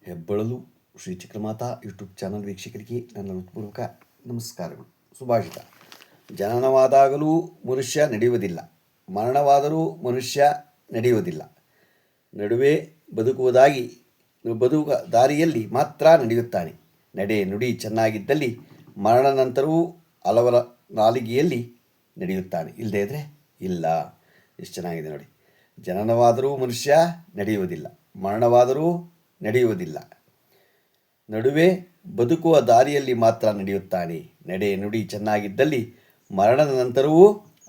ಹೆಬ್ಬಳಲು Shri Chakramata YouTube channel ವೀಕ್ಷಕರಿಗೆ ನನ್ನ ಹೃತ್ಪೂರ್ವಕ ನಮಸ್ಕಾರಗಳು. ಸುಭಾಷಿತ: ಜನನವಾದಾಗಲೂ ಮನುಷ್ಯ ನಡೆಯುವುದಿಲ್ಲ, ಮರಣವಾದರೂ ಮನುಷ್ಯ ನಡೆಯುವುದಿಲ್ಲ. ನಡುವೆ ಬದುಕುವ ದಾರಿಯಲ್ಲಿ ಮಾತ್ರ ನಡೆಯುತ್ತಾನೆ. ನಡೆ ನುಡಿ ಚೆನ್ನಾಗಿದ್ದಲ್ಲಿ ಮರಣ ನಂತರವೂ ಹಲವರ ನಾಲಿಗೆಯಲ್ಲಿ ನಡೆಯುತ್ತಾನೆ, ಇಲ್ಲದೇ ಇದ್ದರೆ ಇಲ್ಲ. ಎಷ್ಟು ಚೆನ್ನಾಗಿದೆ ನೋಡಿ. ಜನನವಾದರೂ ಮನುಷ್ಯ ನಡೆಯುವುದಿಲ್ಲ, ಮರಣವಾದರೂ ನಡೆಯುವುದಿಲ್ಲ. ನಡುವೆ ಬದುಕುವ ದಾರಿಯಲ್ಲಿ ಮಾತ್ರ ನಡೆಯುತ್ತಾನೆ. ನಡೆ ನುಡಿ ಚೆನ್ನಾಗಿದ್ದಲ್ಲಿ ಮರಣದ ನಂತರವೂ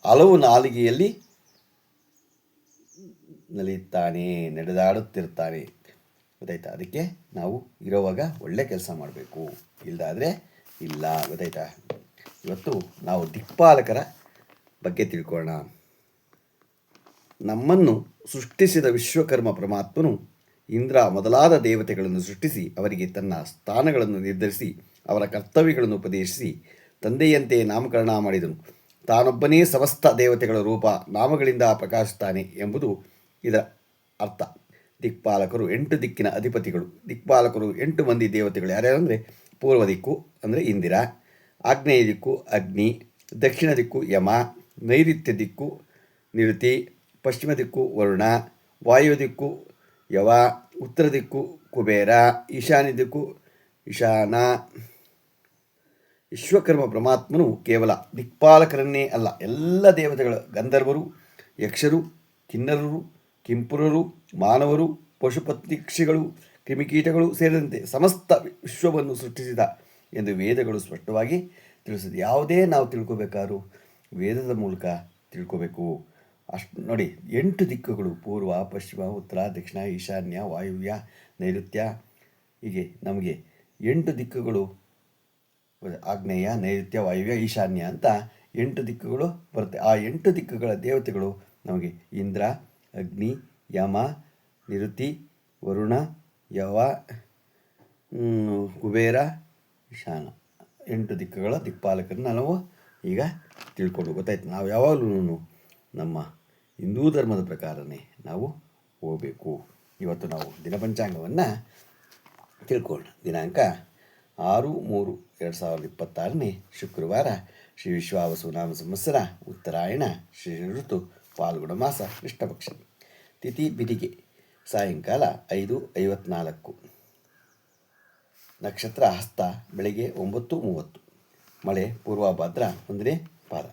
ಹಲವು ನಾಲಿಗೆಯಲ್ಲಿ ನಡೆದಾಡುತ್ತಿರ್ತಾನೆ. ಗೊತ್ತಾಯ್ತಾ? ಅದಕ್ಕೆ ನಾವು ಇರೋವಾಗ ಒಳ್ಳೆ ಕೆಲಸ ಮಾಡಬೇಕು, ಇಲ್ಲದಾದರೆ ಇಲ್ಲ. ಗೊತ್ತಾಯ್ತಾ? ಇವತ್ತು ನಾವು ದಿಕ್ಪಾಲಕರ ಬಗ್ಗೆ ತಿಳ್ಕೊಳ್ಳೋಣ. ನಮ್ಮನ್ನು ಸೃಷ್ಟಿಸಿದ ವಿಶ್ವಕರ್ಮ ಪರಮಾತ್ಮನು ಇಂದ್ರ ಮೊದಲಾದ ದೇವತೆಗಳನ್ನು ಸೃಷ್ಟಿಸಿ ಅವರಿಗೆ ತನ್ನ ಸ್ಥಾನಗಳನ್ನು ನಿರ್ಧರಿಸಿ ಅವರ ಕರ್ತವ್ಯಗಳನ್ನು ಉಪದೇಶಿಸಿ ತಂದೆಯಂತೆ ನಾಮಕರಣ ಮಾಡಿದನು. ತಾನೊಬ್ಬನೇ ಸಮಸ್ತ ದೇವತೆಗಳ ರೂಪ ನಾಮಗಳಿಂದ ಪ್ರಕಾಶಿಸುತ್ತಾನೆ ಎಂಬುದು ಇದರ ಅರ್ಥ. ದಿಕ್ಪಾಲಕರು 8 ದಿಕ್ಕಿನ ಅಧಿಪತಿಗಳು. ದಿಕ್ಪಾಲಕರು 8 ಮಂದಿ ದೇವತೆಗಳು. ಯಾರ್ಯಾರು ಅಂದರೆ: ಪೂರ್ವ ದಿಕ್ಕು ಅಂದರೆ ಇಂದಿರ, ಆಗ್ನೇಯ ದಿಕ್ಕು ಅಗ್ನಿ, ದಕ್ಷಿಣ ದಿಕ್ಕು ಯಮ, ನೈಋತ್ಯ ದಿಕ್ಕು ನಿರುತಿ, ಪಶ್ಚಿಮ ದಿಕ್ಕು ವರುಣ, ವಾಯು ದಿಕ್ಕು ಯವ, ಉತ್ತರ ದಿಕ್ಕು ಕುಬೇರ, ಈಶಾನ್ಯ ದಿಕ್ಕು ಈಶಾನ. ವಿಶ್ವಕರ್ಮ ಪರಮಾತ್ಮನು ಕೇವಲ ದಿಕ್ಪಾಲಕರನ್ನೇ ಅಲ್ಲ, ಎಲ್ಲ ದೇವತೆಗಳು, ಗಂಧರ್ವರು, ಯಕ್ಷರು, ಕಿನ್ನರರು, ಕಿಂಪುರರು, ಮಾನವರು, ಪಶುಪಕ್ಷಿಗಳು, ಕ್ರಿಮಿಕೀಟಗಳು ಸೇರಿದಂತೆ ಸಮಸ್ತ ವಿಶ್ವವನ್ನು ಸೃಷ್ಟಿಸಿದ ಎಂದು ವೇದಗಳು ಸ್ಪಷ್ಟವಾಗಿ ತಿಳಿಸಿದೆ. ಯಾವುದೇ ನಾವು ತಿಳ್ಕೋಬೇಕಾದ್ರೂ ವೇದದ ಮೂಲಕ ತಿಳ್ಕೋಬೇಕು. ಅಷ್ಟು ನೋಡಿ. 8 ದಿಕ್ಕುಗಳು: ಪೂರ್ವ, ಪಶ್ಚಿಮ, ಉತ್ತರ, ದಕ್ಷಿಣ, ಈಶಾನ್ಯ, ವಾಯುವ್ಯ, ನೈಋತ್ಯ. ಹೀಗೆ ನಮಗೆ 8 ದಿಕ್ಕುಗಳು, ಆಗ್ನೇಯ, ನೈಋತ್ಯ, ವಾಯುವ್ಯ, ಈಶಾನ್ಯ ಅಂತ 8 ದಿಕ್ಕುಗಳು ಬರುತ್ತೆ. ಆ 8 ದಿಕ್ಕುಗಳ ದೇವತೆಗಳು ನಮಗೆ ಇಂದ್ರ, ಅಗ್ನಿ, ಯಮ, ನಿರುತಿ, ವರುಣ, ಯವ, ಕುಬೇರ, ಈಶಾನ. 8 ದಿಕ್ಕುಗಳ ದಿಕ್ಪಾಲಕರನ್ನ ನಾವು ಈಗ ತಿಳ್ಕೊಂಡು ಗೊತ್ತಾಯ್ತು. ನಾವು ಯಾವಾಗಲೂ ನಮ್ಮ ಹಿಂದೂ ಧರ್ಮದ ಪ್ರಕಾರನೇ ನಾವು ಹೋಗಬೇಕು. ಇವತ್ತು ನಾವು ದಿನಪಂಚಾಂಗವನ್ನು ತಿಳ್ಕೊಳ್ಳೋಣ. ದಿನಾಂಕ 6/3/2026 ಶುಕ್ರವಾರ, ಶ್ರೀ ವಿಶ್ವಾವಸು ನಾಮ ಸಂವತ್ಸರ, ಉತ್ತರಾಯಣ, ಶ್ರೀ ಋತು, ಫಾಲ್ಗುಣ ಮಾಸ, ಕೃಷ್ಣಪಕ್ಷ. ತಿಥಿ ಬಿದಿಗೆ, ಸಾಯಂಕಾಲ 5:54. ನಕ್ಷತ್ರ ಹಸ್ತ, ಬೆಳಗ್ಗೆ 9:30. ಮಳೆ ಪೂರ್ವಭಾದ್ರ 1ನೇ ಪಾದ.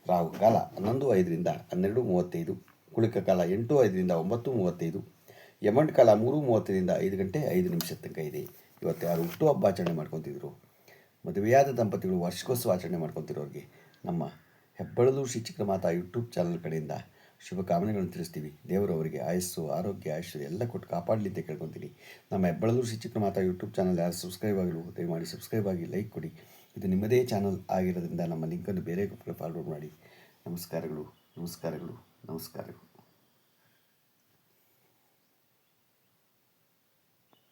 ರಾಹುಕಾಲ 11:05 12:35. ಕುಳಿಕ ಕಾಲ 8:05 9:35. ಯಮಂಟ್ ಕಾಲ 3:30 5 ಗಂಟೆ 5 ನಿಮಿಷ ತನಕ ಇದೆ. ಇವತ್ತು ಯಾರು ಹುಟ್ಟುಹಬ್ಬ ಆಚರಣೆ ಮಾಡ್ಕೊತಿದ್ರು, ಮದುವೆಯಾದ ದಂಪತಿಗಳು ವಾರ್ಷಿಕೋತ್ಸವ ಆಚರಣೆ ಮಾಡ್ಕೊತಿರೋರಿಗೆ ನಮ್ಮ ಹೆಬ್ಬಳಲು ಶ್ರೀ ಚಕ್ರಮಾತಾ ಯೂಟ್ಯೂಬ್ ಚಾನಲ್ ಕಡೆಯಿಂದ ಶುಭ ಕಾಮನೆಗಳನ್ನು ತಿಳಿಸ್ತೀವಿ. ದೇವರು ಅವರಿಗೆ ಆಯಸ್ಸು, ಆರೋಗ್ಯ, ಐಶ್ವರ್ಯ ಎಲ್ಲ ಕೊಟ್ಟು ಕಾಪಾಡಲಿ ಅಂತ ಕೇಳ್ಕೊತೀನಿ. ನಮ್ಮ ಹೆಬ್ಬಳಲು ಶ್ರೀ ಚಕ್ರಮಾತಾ ಯೂಟ್ಯೂಬ್ ಚಾನಲ್ ಯಾರು ಸಬ್ಸ್ಕ್ರೈಬ್ ಆಗಲು ದಯಮಾಡಿ ಸಬ್ಸ್ಕ್ರೈಬ್ ಆಗಿ, ಲೈಕ್ ಕೊಡಿ. ಇದು ನಿಮ್ಮದೇ ಚಾನಲ್ ಆಗಿರೋದ್ರಿಂದ ನಮ್ಮ ಲಿಂಕನ್ನು ಬೇರೆ ಫಾರ್ವರ್ಡ್ ಮಾಡಿ. ನಮಸ್ಕಾರಗಳು, ನಮಸ್ಕಾರಗಳು, ನಮಸ್ಕಾರಗಳು.